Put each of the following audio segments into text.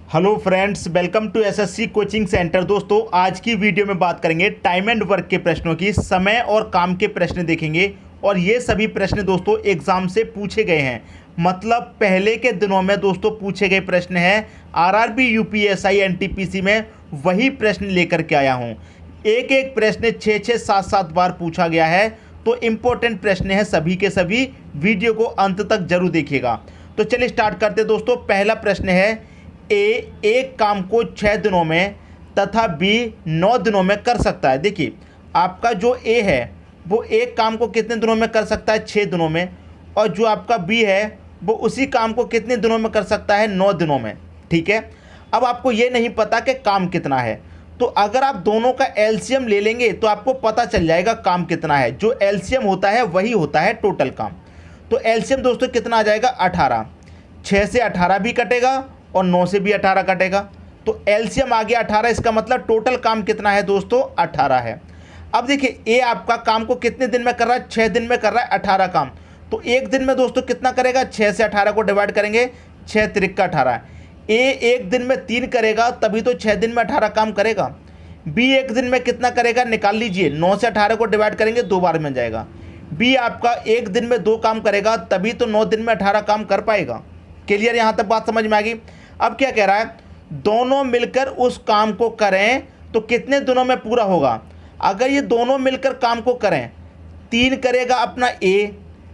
Hello friends, welcome to SSC coaching centre. दोस्तों, आज की वीडियो में बात करेंगे टाइम एंड वर्क के प्रश्नों की। समय और काम के प्रश्न देखेंगे और ये सभी प्रश्न दोस्तों एग्जाम से पूछे गए हैं। मतलब पहले के दिनों में दोस्तों पूछे गए प्रश्न हैं। आरआरबी, यूपीएसआई, एनटीपीसी में वही प्रश्न लेकर के आया हूँ। एक एक प्रश्न 6-6, 7-7 बार पूछा गया है, तो इम्पोर्टेंट प्रश्न है सभी के सभी। वीडियो को अंत तक जरूर देखिएगा। तो चलिए स्टार्ट करते दोस्तों। पहला प्रश्न है, ए एक काम को 6 दिनों में तथा बी 9 दिनों में कर सकता है। देखिए, आपका जो ए है वो एक काम को कितने दिनों में कर सकता है? 6 दिनों में। और जो आपका बी है वो उसी काम को कितने दिनों में कर सकता है? 9 दिनों में। ठीक है। अब आपको ये नहीं पता कि काम कितना है, तो अगर आप दोनों का एलसीएम ले लेंगे तो आपको पता चल जाएगा काम कितना है। जो एलसीएम होता है वही होता है टोटल काम। तो एलसीएम दोस्तों कितना आ जाएगा? 18। 6 से 18 भी कटेगा और 9 से भी 18 कटेगा, तो एलसीएम आ गया 18। इसका मतलब टोटल काम कितना है दोस्तों? 18 है। अब देखिए, ए आपका काम को कितने दिन में कर रहा है? 6 दिन में कर रहा है 18 काम। तो एक दिन में दोस्तों कितना करेगा? 6 से 18 को डिवाइड करेंगे, 6 त्रिक 18। ए एक दिन में 3 करेगा, तभी तो 6 दिन में 18 काम करेगा। बी एक दिन में कितना करेगा? निकाल लीजिए, 9 से 18 को डिवाइड करेंगे, 2 बार में जाएगा। बी आपका एक दिन में 2 काम करेगा, तभी तो 9 दिन में 18 काम कर पाएगा। क्लियर? यहाँ तक बात समझ में आ गई। अब क्या कह रहा है? दोनों मिलकर उस काम को करें तो कितने दिनों में पूरा होगा? अगर ये दोनों मिलकर काम को करें, 3 करेगा अपना ए,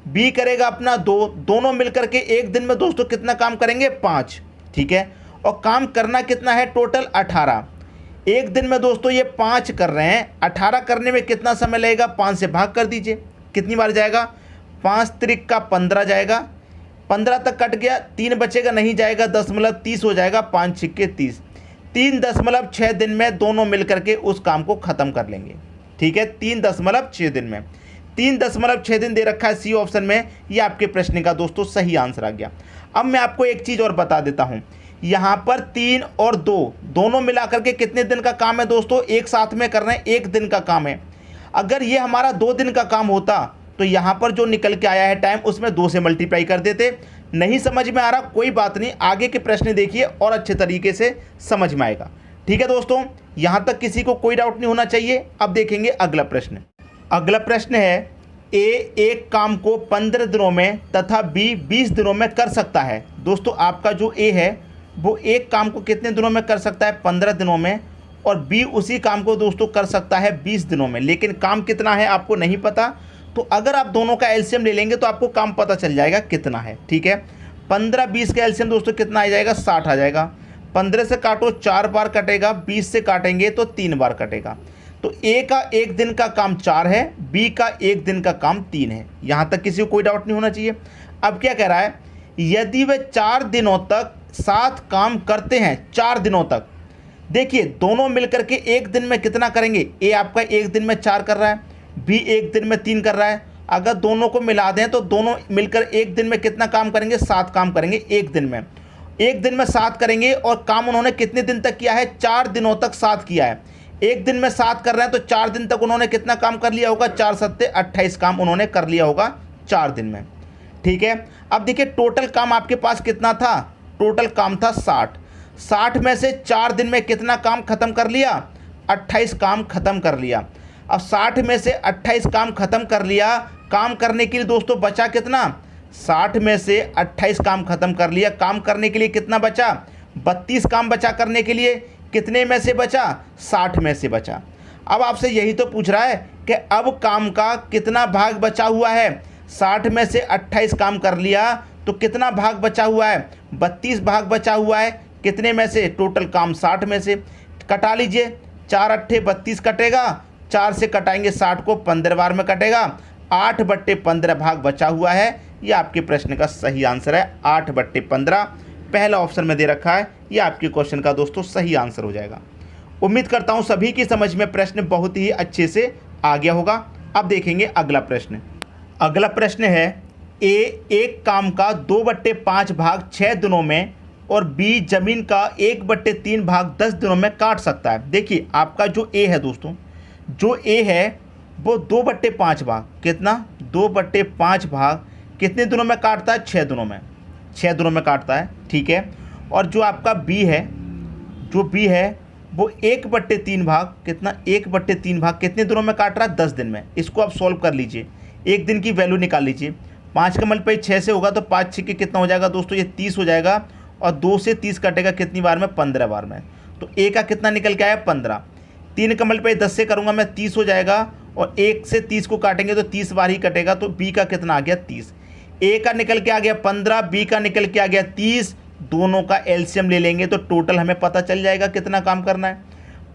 बी करेगा अपना 2, दोनों मिलकर के एक दिन में दोस्तों कितना काम करेंगे? 5। ठीक है। और काम करना कितना है? टोटल 18। एक दिन में दोस्तों ये 5 कर रहे हैं, 18 करने में कितना समय लगेगा? 5 से भाग कर दीजिए, कितनी बार जाएगा? 5 त्रिक 15 जाएगा, 15 तक कट गया, 3 बचेगा, नहीं जाएगा, 10 हो जाएगा, 5 छिक्के 30। 3.6 दिन में दोनों मिलकर के उस काम को ख़त्म कर लेंगे। ठीक है, 3.6 दिन में। 3.6 दिन दे रखा है सी ऑप्शन में। ये आपके प्रश्न का दोस्तों सही आंसर आ गया। अब मैं आपको एक चीज़ और बता देता हूँ। यहाँ पर 3 और 2 दोनों मिलाकर के कितने दिन का काम है दोस्तों? एक साथ में कर रहे हैं, 1 दिन का काम है। अगर ये हमारा 2 दिन का काम होता तो यहाँ पर जो निकल के आया है टाइम, उसमें 2 से मल्टीप्लाई कर देते। नहीं समझ में आ रहा, कोई बात नहीं, आगे के प्रश्न देखिए और अच्छे तरीके से समझ में आएगा। ठीक है दोस्तों, यहाँ तक किसी को कोई डाउट नहीं होना चाहिए। अब देखेंगे अगला प्रश्न। अगला प्रश्न है, ए एक काम को 15 दिनों में तथा बी 20 दिनों में कर सकता है। दोस्तों, आपका जो ए है वो एक काम को कितने दिनों में कर सकता है? 15 दिनों में। और बी उसी काम को दोस्तों कर सकता है 20 दिनों में। लेकिन काम कितना है आपको नहीं पता, तो अगर आप दोनों का एलसीएम ले लेंगे तो आपको काम पता चल जाएगा कितना है। ठीक है। 15-20 का एलसीएम दोस्तों कितना आ जाएगा? 60 आ जाएगा। 15 से काटो, 4 बार कटेगा, 20 से काटेंगे तो 3 बार कटेगा। तो ए का एक दिन का काम 4 है, बी का एक दिन का काम 3 है। यहाँ तक किसी को कोई डाउट नहीं होना चाहिए। अब क्या कह रहा है? यदि वे 4 दिनों तक साथ काम करते हैं, 4 दिनों तक। देखिए, दोनों मिलकर के एक दिन में कितना करेंगे? ए आपका एक दिन में 4 कर रहा है, बी एक दिन में 3 कर रहा है। अगर दोनों को मिला दें तो दोनों मिलकर एक दिन में कितना काम करेंगे? 7 काम करेंगे एक दिन में। एक दिन में 7 करेंगे और काम उन्होंने कितने दिन तक किया है? 4 दिनों तक 7 किया है। एक दिन में 7 कर रहे हैं तो 4 दिन तक उन्होंने कितना काम कर लिया होगा? 4 सत्ते 28 काम उन्होंने कर लिया होगा 4 दिन में। ठीक है। अब देखिए, टोटल काम आपके पास कितना था? टोटल काम था 60। 60 में से 4 दिन में कितना काम खत्म कर लिया? 28 काम खत्म कर लिया। अब 60 में से 28 काम खत्म कर लिया। काम करने के लिए दोस्तों बचा कितना? 60 में से 28 काम खत्म कर लिया। काम करने के लिए कितना बचा? 32 काम बचा करने के लिए। कितने में से बचा? 60 में से बचा। अब आपसे यही तो पूछ रहा है कि अब काम का कितना भाग बचा हुआ है? 60 में से 28 काम कर लिया तो कितना भाग बचा हुआ है? 32 भाग बचा हुआ है। कितने में से? टोटल काम 60 में से। कटा लीजिए, 4 अट्ठे 32 कटेगा, 4 से कटाएंगे 60 को, 15 बार में कटेगा, 8/15 भाग बचा हुआ है। ये आपके प्रश्न का सही आंसर है, 8/15। पहला ऑप्शन में दे रखा है, ये आपके क्वेश्चन का दोस्तों सही आंसर हो जाएगा। उम्मीद करता हूँ सभी की समझ में प्रश्न बहुत ही अच्छे से आ गया होगा। अब देखेंगे अगला प्रश्न। अगला प्रश्न है, ए एक काम का 2/5 भाग 6 दिनों में और बी जमीन का 1/3 भाग 10 दिनों में काट सकता है। देखिए, आपका जो ए है दोस्तों, जो ए है वो 2/5 भाग, कितना? 2/5 भाग कितने दिनों में काटता है? 6 दिनों में। 6 दिनों में काटता है। ठीक है। और जो आपका बी है जो बी है वो 1/3 भाग कितना 1/3 भाग कितने दिनों में काट रहा है 10 दिन में। इसको आप सॉल्व कर लीजिए, एक दिन की वैल्यू निकाल लीजिए। 5 का मल्टीप्लाई 6 से होगा तो 5 6 के कितना हो जाएगा दोस्तों, ये 30 हो जाएगा। और 2 से 30 कटेगा कितनी बार में, 15 बार में। तो ए का कितना निकल के आया 15। 3 का मल्टीप्लाई 10 से करूँगा मैं 30 हो जाएगा। और 1 से 30 को काटेंगे तो 30 बार ही कटेगा। तो बी का कितना आ गया 30। ए का निकल के आ गया 15, बी का निकल के आ गया 30। दोनों का एलसीएम ले लेंगे तो टोटल हमें पता चल जाएगा कितना काम करना है।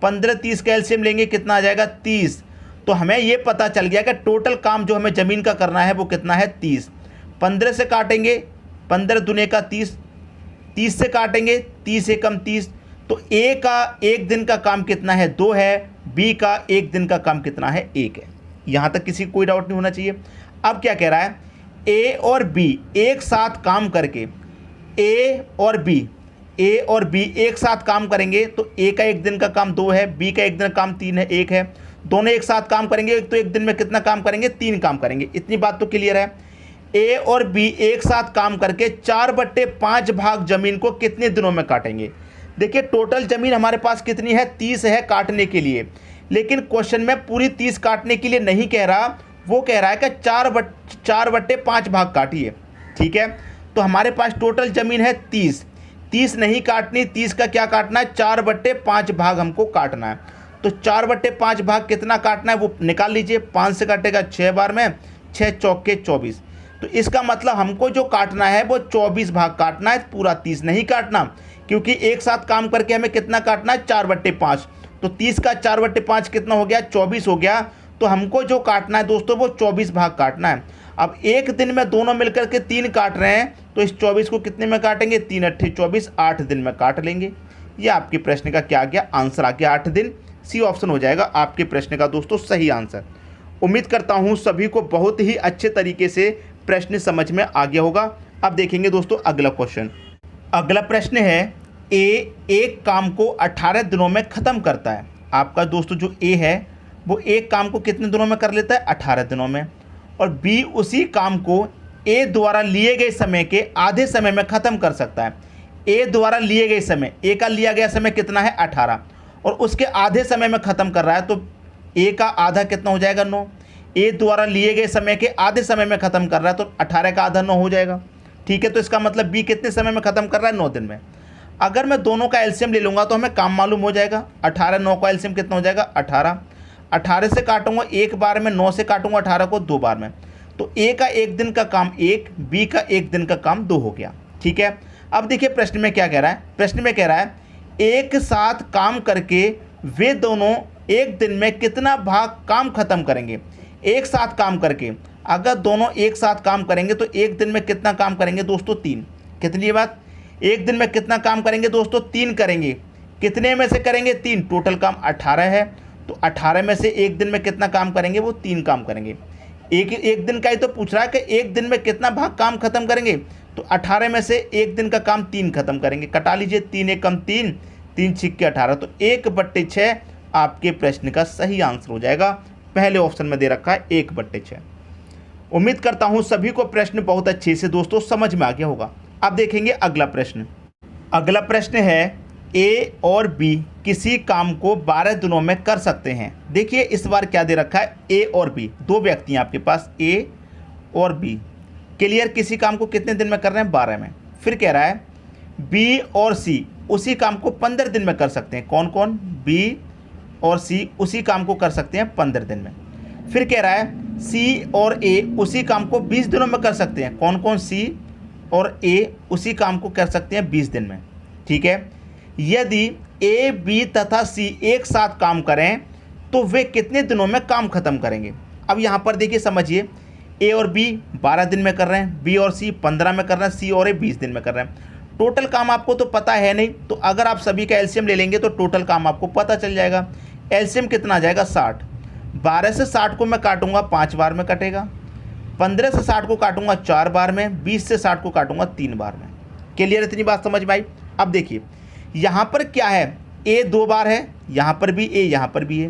15 30 का एलसीएम लेंगे कितना आ जाएगा 30। तो हमें ये पता चल गया कि टोटल काम जो हमें ज़मीन का करना है वो कितना है 30। 15 से काटेंगे 15 दूने का 30, 30 से काटेंगे 30 एकम 30। तो ए का एक दिन का काम कितना है 2 है, बी का एक दिन का काम कितना है 1 है। यहाँ तक किसी को कोई डाउट नहीं होना चाहिए। अब क्या कह रहा है, ए और बी एक साथ काम करके, ए और बी एक साथ काम करेंगे तो ए का एक दिन का काम 2 है, बी का एक दिन का काम 3 है, 1 है। दोनों एक साथ काम करेंगे तो एक दिन में कितना काम करेंगे 3 काम करेंगे। इतनी बात तो क्लियर है। ए और बी एक साथ काम करके 4/5 भाग जमीन को कितने दिनों में काटेंगे। देखिए टोटल जमीन हमारे पास कितनी है 30 है काटने के लिए, लेकिन क्वेश्चन में पूरी 30 काटने के लिए नहीं कह रहा, वो कह रहा है कि 4/5 भाग काटिए। ठीक है, तो हमारे पास टोटल ज़मीन है 30 नहीं काटनी, 30 का क्या काटना है 4/5 भाग हमको काटना है। तो 4/5 भाग कितना काटना है वो निकाल लीजिए। 5 से काटेगा 6 बार में, 6 चौके 24। तो इसका मतलब हमको जो काटना है वो 24 भाग काटना है, पूरा 30 नहीं काटना, क्योंकि एक साथ काम करके हमें कितना काटना है 4/5। तो 30 का 4/5 कितना हो गया 24 हो गया। तो हमको जो काटना है दोस्तों वो 24 भाग काटना है। अब एक दिन में दोनों मिलकर के 3 काट रहे हैं तो इस 24 को कितने में काटेंगे 3 8 24, 8 दिन में काट लेंगे। ये आपके प्रश्न का क्या आ गया आंसर आ गया 8 दिन। सी ऑप्शन हो जाएगा आपके प्रश्न का दोस्तों सही आंसर। उम्मीद करता हूँ सभी को बहुत ही अच्छे तरीके से प्रश्न समझ में आ गया होगा। अब देखेंगे दोस्तों अगला क्वेश्चन। अगला प्रश्न है, ए एक काम को 18 दिनों में ख़त्म करता है। आपका दोस्तों जो ए है वो एक काम को कितने दिनों में कर लेता है 18 दिनों में। और बी उसी काम को ए द्वारा लिए गए समय के आधे समय में ख़त्म कर सकता है। ए द्वारा लिए गए समय, ए का लिया गया समय कितना है 18 और उसके आधे समय में ख़त्म कर रहा है, तो ए का आधा कितना हो जाएगा 9। ए द्वारा लिए गए समय के आधे समय में ख़त्म कर रहा है तो 18 का आधा 9 हो जाएगा। ठीक है, तो इसका मतलब बी कितने समय में ख़त्म कर रहा है 9 दिन में। अगर मैं दोनों का एलसीएम ले लूँगा तो हमें काम मालूम हो जाएगा। 18 9 का एलसीएम कितना हो जाएगा 18। 18 से काटूंगा एक बार में, 9 से काटूंगा 18 को 2 बार में। तो ए का एक दिन का काम 1, बी का एक दिन का काम 2 हो गया। ठीक है, अब देखिए प्रश्न में क्या कह रहा है। प्रश्न में कह रहा है एक साथ काम करके वे दोनों एक दिन में कितना भाग काम खत्म करेंगे। एक साथ काम करके अगर दोनों एक साथ काम करेंगे तो एक दिन में कितना काम करेंगे दोस्तों 3। कितनी बात, एक दिन में कितना काम करेंगे दोस्तों 3 करेंगे। कितने में से करेंगे 3, टोटल काम 18 है। तो 18 में से एक दिन में कितना काम करेंगे वो 3 काम करेंगे। एक दिन का ही तो पूछ रहा है कि एक दिन में कितना भाग काम खत्म करेंगे, तो 18 में से एक दिन का काम 3 खत्म करेंगे। कटा लीजिए 3 एकम 3, 3 छिक्के 18, तो 1/6 आपके प्रश्न का सही आंसर हो जाएगा। पहले ऑप्शन में दे रखा है 1/6। उम्मीद करता हूँ सभी को प्रश्न बहुत अच्छे से दोस्तों समझ में आ गया होगा। अब देखेंगे अगला प्रश्न। अगला प्रश्न है ए और बी किसी काम को 12 दिनों में कर सकते हैं। देखिए इस बार क्या दे रखा है, ए और बी, 2 व्यक्ति हैं आपके पास, ए और बी। क्लियर, किसी काम को कितने दिन में कर रहे हैं 12 में। फिर कह रहा है बी और सी उसी काम को 15 दिन में कर सकते हैं। कौन कौन, बी और सी उसी काम को कर सकते हैं 15 दिन में। फिर कह रहा है सी और ए उसी काम को 20 दिनों में कर सकते हैं। कौन कौन, सी और ए उसी काम को कर सकते हैं 20 दिन में। ठीक है, यदि ए बी तथा सी एक साथ काम करें तो वे कितने दिनों में काम खत्म करेंगे। अब यहाँ पर देखिए समझिए, ए और बी 12 दिन में कर रहे हैं, बी और सी 15 में कर रहे हैं, सी और ए 20 दिन में कर रहे हैं। टोटल काम आपको तो पता है नहीं, तो अगर आप सभी का एलसीएम ले लेंगे तो टोटल काम आपको पता चल जाएगा। एलसीएम कितना आ जाएगा 60। 12 से 60 को मैं काटूंगा 5 बार में कटेगा। 15 से 60 को काटूंगा 4 बार में। 20 से 60 को काटूंगा 3 बार में। क्लियर, इतनी बात समझ में आई। अब देखिए यहाँ पर क्या है, ए 2 बार है, यहाँ पर भी ए, यहाँ पर भी है,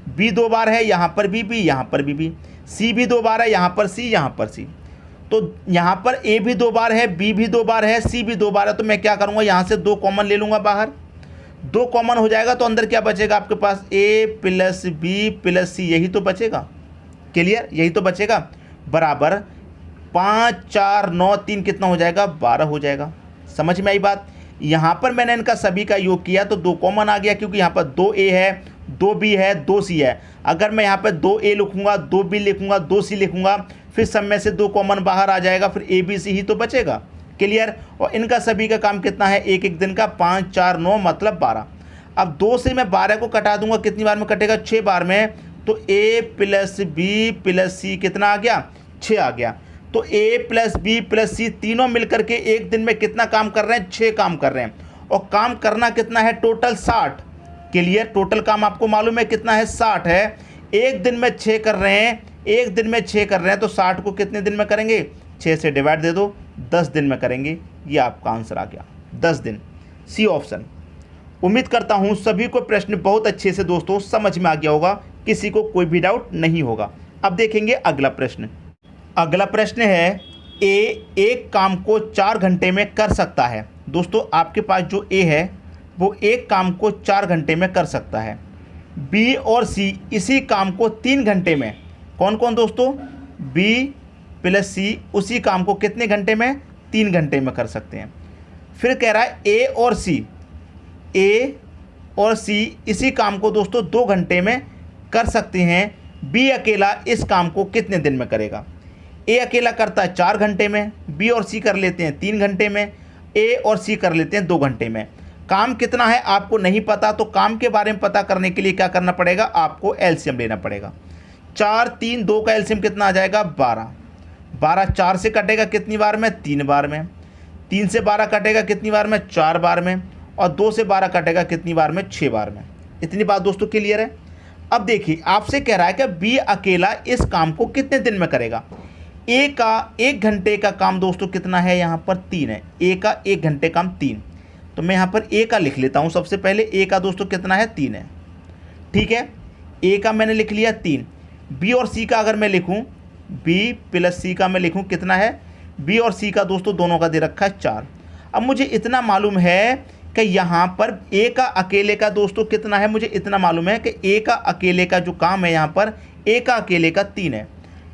बी 2 बार है, यहाँ पर भी बी, यहाँ पर भी, सी भी 2 बार है, यहाँ पर सी, यहाँ पर सी। तो यहाँ पर ए भी 2 बार है, बी भी 2 बार है, सी भी 2 बार है। तो मैं क्या करूँगा, यहाँ से 2 कॉमन ले लूँगा बाहर। दो कॉमन हो जाएगा तो अंदर क्या बचेगा आपके पास, ए प्लस बी प्लस सी, यही तो बचेगा। क्लियर, यही तो बचेगा। बराबर 5 4 9 3 कितना हो जाएगा, 12 हो जाएगा। समझ में आई बात। यहाँ पर मैंने इनका सभी का योग किया तो 2 कॉमन आ गया, क्योंकि यहाँ पर 2a है, 2b है, 2c है। अगर मैं यहाँ पर 2a लिखूंगा, 2b लिखूंगा, 2c लिखूंगा, फिर सब में से 2 कॉमन बाहर आ जाएगा, फिर a b c ही तो बचेगा। क्लियर। और इनका सभी का काम कितना है, एक एक दिन का, 5 4 9 मतलब 12। अब 2 से मैं 12 को कटा दूंगा, कितनी बार में कटेगा, 6 बार में। तो a प्लस बी प्लस सी कितना आ गया, 6 आ गया। तो a प्लस बी प्लस सी तीनों मिलकर के एक दिन में कितना काम कर रहे हैं, 6 काम कर रहे हैं। और काम करना कितना है, टोटल 60। क्लियर, टोटल काम आपको मालूम है कितना है, 60 है। एक दिन में 6 कर रहे हैं, एक दिन में 6 कर रहे हैं, तो 60 को कितने दिन में करेंगे, 6 से डिवाइड दे दो, 10 दिन में करेंगे। ये आपका आंसर आ गया, 10 दिन, सी ऑप्शन। उम्मीद करता हूँ सभी को प्रश्न बहुत अच्छे से दोस्तों समझ में आ गया होगा, किसी को कोई भी डाउट नहीं होगा। अब देखेंगे अगला प्रश्न। अगला प्रश्न है, ए एक काम को 4 घंटे में कर सकता है। दोस्तों आपके पास जो ए है वो एक काम को 4 घंटे में कर सकता है। बी और सी इसी काम को 3 घंटे में, कौन कौन दोस्तों, बी प्लस सी उसी काम को कितने घंटे में, 3 घंटे में कर सकते हैं। फिर कह रहा है ए और सी इसी काम को दोस्तों 2 घंटे में कर सकते हैं। बी अकेला इस काम को कितने दिन में करेगा। ए अकेला करता है 4 घंटे में, बी और सी कर लेते हैं 3 घंटे में, ए और सी कर लेते हैं 2 घंटे में। काम कितना है आपको नहीं पता, तो काम के बारे में पता करने के लिए क्या करना पड़ेगा, आपको एलसीएम लेना पड़ेगा। 4 3 2 का एलसीएम कितना आ जाएगा, 12। 12 4 से कटेगा कितनी बार में, 3 बार में। 3 से 12 कटेगा कितनी बार में, 4 बार में। और 2 से 12 कटेगा कितनी बार में, 6 बार में। इतनी बात दोस्तों क्लियर है। अब देखिए आपसे कह रहा है कि बी अकेला इस काम को कितने दिन में करेगा। ए का 1 घंटे का काम दोस्तों कितना है, यहाँ पर 3 है। ए का 1 घंटे काम 3, तो मैं यहाँ पर ए का लिख लेता हूँ सबसे पहले। ए का दोस्तों कितना है, 3 है। ठीक है, ए का मैंने लिख लिया 3। बी और सी का अगर मैं लिखूँ, बी प्लस सी का मैं लिखूँ कितना है, बी और सी का दोस्तों दोनों का दे रखा है 4। अब मुझे इतना मालूम है कि यहाँ पर ए का अकेले का दोस्तों कितना है, मुझे इतना मालूम है कि ए का अकेले का जो काम है यहाँ पर ए का अकेले का 3 है।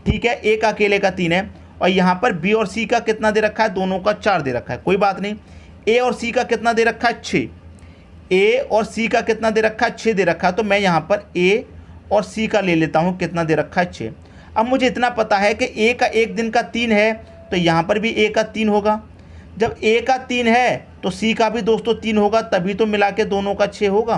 ठीक है, ए का अकेले का 3 है। और यहाँ पर बी और सी का कितना दे रखा है, दोनों का 4 दे रखा है, कोई बात नहीं। ए और सी का कितना दे रखा है, 6। ए और सी का कितना दे रखा है, 6 दे रखा है। तो मैं यहाँ पर ए और सी का ले लेता हूँ, कितना दे रखा है, 6। अब मुझे इतना पता है कि ए का 1 दिन का 3 है, तो यहाँ पर भी ए का 3 होगा। जब ए का 3 है तो सी का भी दोस्तों 3 होगा, तभी तो मिला के दोनों का 6 होगा।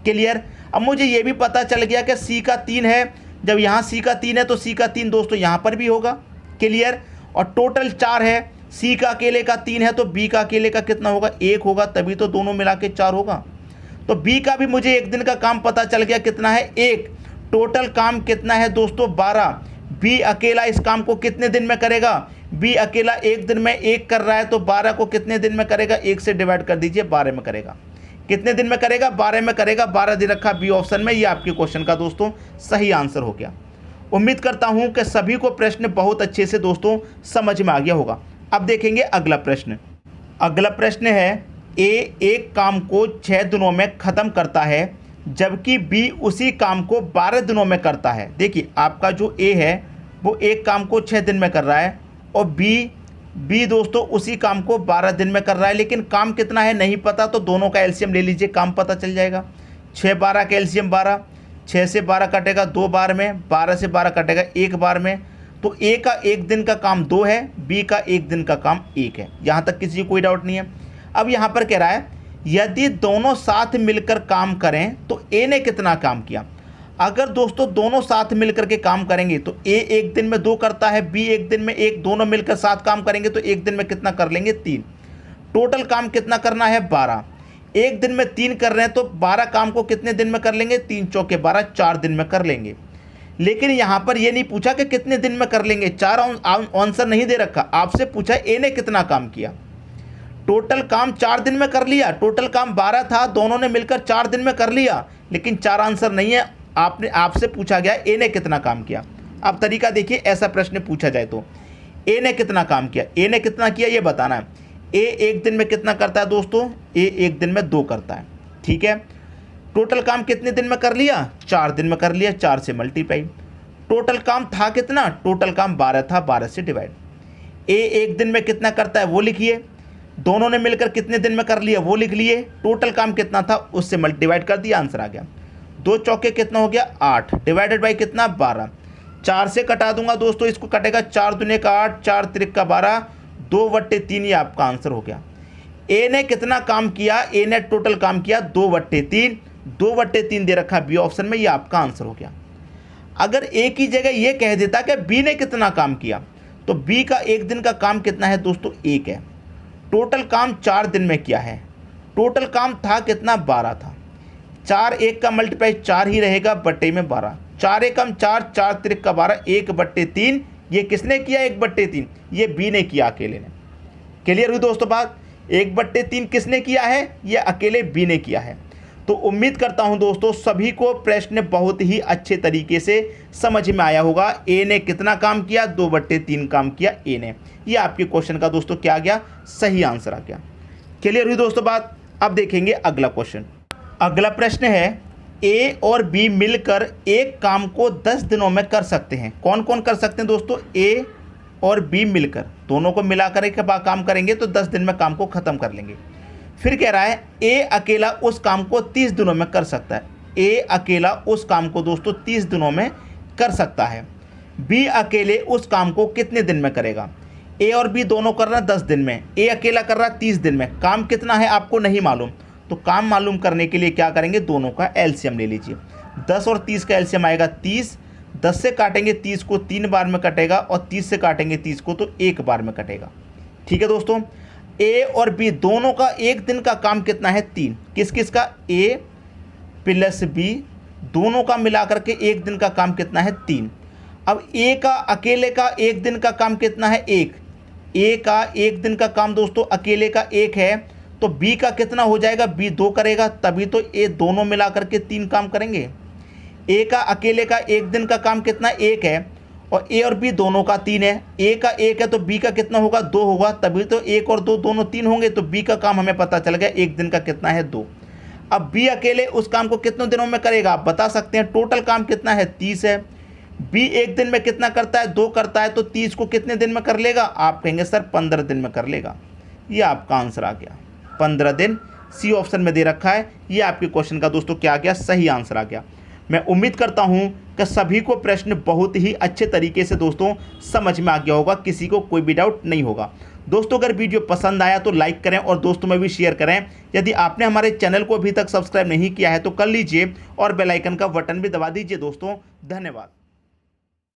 क्लियर। अब मुझे ये भी पता चल गया कि सी का 3 है, जब यहाँ सी का 3 है तो सी का 3 दोस्तों यहाँ पर भी होगा। क्लियर। और टोटल 4 है, सी का अकेले का 3 है, तो बी का अकेले का कितना होगा, 1 होगा, तभी तो दोनों मिला के 4 होगा। तो बी का भी मुझे 1 दिन का काम पता चल गया, कितना है, 1। टोटल काम कितना है दोस्तों, 12। बी अकेला इस काम को कितने दिन में करेगा, बी अकेला 1 दिन में 1 कर रहा है, तो 12 को कितने दिन में करेगा, 1 से डिवाइड कर दीजिए, 12 में करेगा। कितने दिन में करेगा, 12 में करेगा। 12 दे रखा बी ऑप्शन में। ये आपके क्वेश्चन का दोस्तों सही आंसर हो गया। उम्मीद करता हूं कि सभी को प्रश्न बहुत अच्छे से दोस्तों समझ में आ गया होगा। अब देखेंगे अगला प्रश्न। अगला प्रश्न है, ए एक काम को 6 दिनों में ख़त्म करता है, जबकि बी उसी काम को 12 दिनों में करता है। देखिए आपका जो ए है वो एक काम को 6 दिन में कर रहा है, और बी दोस्तों उसी काम को 12 दिन में कर रहा है, लेकिन काम कितना है नहीं पता, तो दोनों का एलसीएम ले लीजिए, काम पता चल जाएगा। 6 12 का एलसीएम 12, 6 से 12 कटेगा 2 बार में, 12 से 12 कटेगा 1 बार में। तो ए का 1 दिन का काम 2 है, बी का 1 दिन का काम 1 है। यहाँ तक किसी को कोई डाउट नहीं है। अब यहाँ पर कह रहा है यदि दोनों साथ मिलकर काम करें तो ए ने कितना काम किया। अगर दोस्तों दोनों साथ मिलकर के काम करेंगे तो ए 1 दिन में 2 करता है, बी 1 दिन में 1, दोनों मिलकर साथ काम करेंगे तो 1 दिन में कितना कर लेंगे, 3। टोटल काम कितना करना है, 12। 1 दिन में 3 कर रहे हैं तो 12 काम को कितने दिन में कर लेंगे, 3 चौके 12, 4 दिन में कर लेंगे। लेकिन यहाँ पर ये नहीं पूछा कि कितने दिन में कर लेंगे, 4 आंसर नहीं दे रखा, आपसे पूछा ए ने कितना काम किया। टोटल काम 4 दिन में कर लिया, टोटल काम 12 था, दोनों ने मिलकर 4 दिन में कर लिया, लेकिन 4 आंसर नहीं है। आपसे पूछा गया ए ने कितना काम किया। अब तरीका देखिए, ऐसा प्रश्न पूछा जाए तो ए ने कितना काम किया, ए ने कितना किया ये बताना है। ए 1 दिन में कितना करता है दोस्तों, ए 1 दिन में 2 करता है। ठीक है। टोटल काम कितने दिन में कर लिया, 4 दिन में कर लिया, 4 से मल्टीप्लाई। टोटल काम था कितना, टोटल काम 12 था, 12 से डिवाइड। ए एक दिन में कितना करता है वो लिखिए, दोनों ने मिलकर कितने दिन में कर लिया वो लिख लिए, टोटल काम कितना था उससे डिवाइड कर दिया, आंसर आ गया। 2 चौके कितना हो गया 8, डिवाइडेड बाई कितना 12। 4 से कटा दूंगा दोस्तों, इसको कटेगा 4 दूने का 8, 4 त्रिक का 12, 2/3, ये आपका आंसर हो गया। ए ने कितना काम किया, ए ने टोटल काम किया 2/3, 2/3 दे रखा बी ऑप्शन में, ये आपका आंसर हो गया। अगर ए की जगह ये कह देता कि बी ने कितना काम किया, तो बी का एक दिन का काम कितना है दोस्तों 1 है, टोटल काम 4 दिन में किया है, टोटल काम था कितना 12 था। 4 1 का मल्टीप्लाई 4 ही रहेगा, बट्टे में 12, 4 एकम 4, 4 त्रिक का 12, 1/3। ये किसने किया 1/3, ये बी ने किया अकेले ने। क्लियर हुई दोस्तों बात, 1/3 किसने किया है, ये अकेले बी ने किया है। तो उम्मीद करता हूं दोस्तों सभी को प्रश्न बहुत ही अच्छे तरीके से समझ में आया होगा। ए ने कितना काम किया, 2/3 काम किया ए ने, ये आपके क्वेश्चन का दोस्तों क्या आ गया, सही आंसर आ गया। क्लियर हुई दोस्तों बात। अब देखेंगे अगला क्वेश्चन। अगला प्रश्न है, ए और बी मिलकर एक काम को 10 दिनों में कर सकते हैं। कौन कौन कर सकते हैं दोस्तों, ए और बी मिलकर, दोनों को मिलाकर एक काम करेंगे तो 10 दिन में काम को खत्म कर लेंगे। फिर कह रहा है ए अकेला उस काम को 30 दिनों में कर सकता है। ए अकेला उस काम को दोस्तों 30 दिनों में कर सकता है। बी अकेले उस काम को कितने दिन में करेगा। ए और बी दोनों कर रहा है 10 दिन में, ए अकेला कर रहा है 30 दिन में। काम कितना है आपको नहीं मालूम, तो काम मालूम करने के लिए क्या करेंगे, दोनों का एलसीएम ले लीजिए। 10 और 30 का एलसीएम आएगा 30, 10 से काटेंगे 30 को 3 बार में कटेगा, और 30 से काटेंगे 30 को तो 1 बार में कटेगा। ठीक है दोस्तों, ए और बी दोनों का एक दिन का काम कितना है 3। किस किस का, ए प्लस बी दोनों का मिलाकर के एक दिन का काम कितना है 3। अब ए का अकेले का एक दिन का काम कितना है 1, ए का एक दिन का काम दोस्तों अकेले का 1 है, तो बी का कितना हो जाएगा, बी 2 करेगा, तभी तो ए दोनों मिलाकर के 3 काम करेंगे। ए का अकेले का एक दिन का काम कितना 1 है, और ए और बी दोनों का 3 है। ए का 1 है तो बी का कितना होगा 2 होगा, तभी तो 1 और 2 दोनों 3 होंगे, तो बी का काम हमें पता चल गया एक दिन का कितना है 2। अब बी अकेले उस काम को कितने दिनों में करेगा आप बता सकते हैं, टोटल काम कितना है 30 है। बी एक दिन में कितना करता है 2 करता है, तो 30 को कितने दिन में कर लेगा, आप कहेंगे सर 15 दिन में कर लेगा। ये आपका आंसर आ गया 15 दिन, सी ऑप्शन में दे रखा है। ये आपके क्वेश्चन का दोस्तों क्या आ गया, सही आंसर आ गया। मैं उम्मीद करता हूं कि सभी को प्रश्न बहुत ही अच्छे तरीके से दोस्तों समझ में आ गया होगा, किसी को कोई भी डाउट नहीं होगा। दोस्तों अगर वीडियो पसंद आया तो लाइक करें और दोस्तों में भी शेयर करें। यदि आपने हमारे चैनल को अभी तक सब्सक्राइब नहीं किया है तो कर लीजिए और बेल आइकन का बटन भी दबा दीजिए दोस्तों। धन्यवाद।